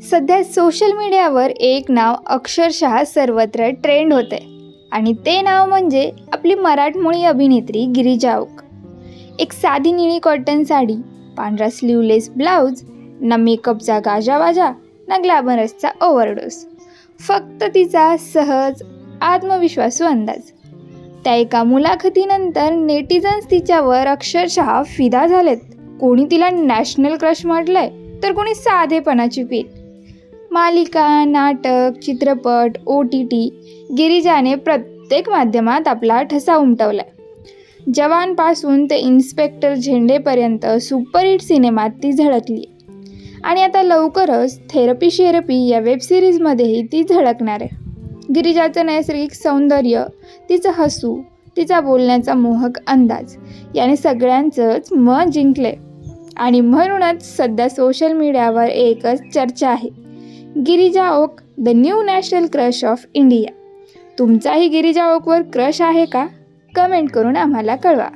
सध्या सोशल मीडियावर एक नाव अक्षरशः सर्वत्र ट्रेंड होते आणि ते नाव म्हणजे आपली मराठमोळी अभिनेत्री गिरिजा ओक. एक साधी निळी कॉटन साडी, पांढरा स्लीवलेस ब्लाऊज, ना मेकअपचा गाजावाजा ना ग्लॅमरसचा ओव्हरडोस, फक्त तिचा सहज आत्मविश्वासू अंदाज. त्या एका मुलाखतीनंतर नेटिझन्स तिच्यावर अक्षरशः फिदा झालेत. कोणी तिला नॅशनल क्रश म्हटलंय तर कोणी साधेपणाची पीठ. मालिका, नाटक, चित्रपट, OTT गिरिजाने प्रत्येक माध्यमात आपला ठसा उमटवलाय. जवानपासून ते इन्स्पेक्टर झेंडेपर्यंत सुपरहिट सिनेमात ती झळकली आणि आता लवकरच थेरपी या वेबसिरीजमध्येही ती झळकणार आहे. गिरिजाचं नैसर्गिक सौंदर्य, तिचं हसू, तिचा बोलण्याचा मोहक अंदाज याने सगळ्यांचंच मन जिंकले आणि म्हणूनच सध्या सोशल मीडियावर एकच चर्चा आहे, Girija Oak the new national crush of India. तुमचाही गिरिजा ओकवर क्रश आहे का? कमेंट करून आम्हाला कळवा.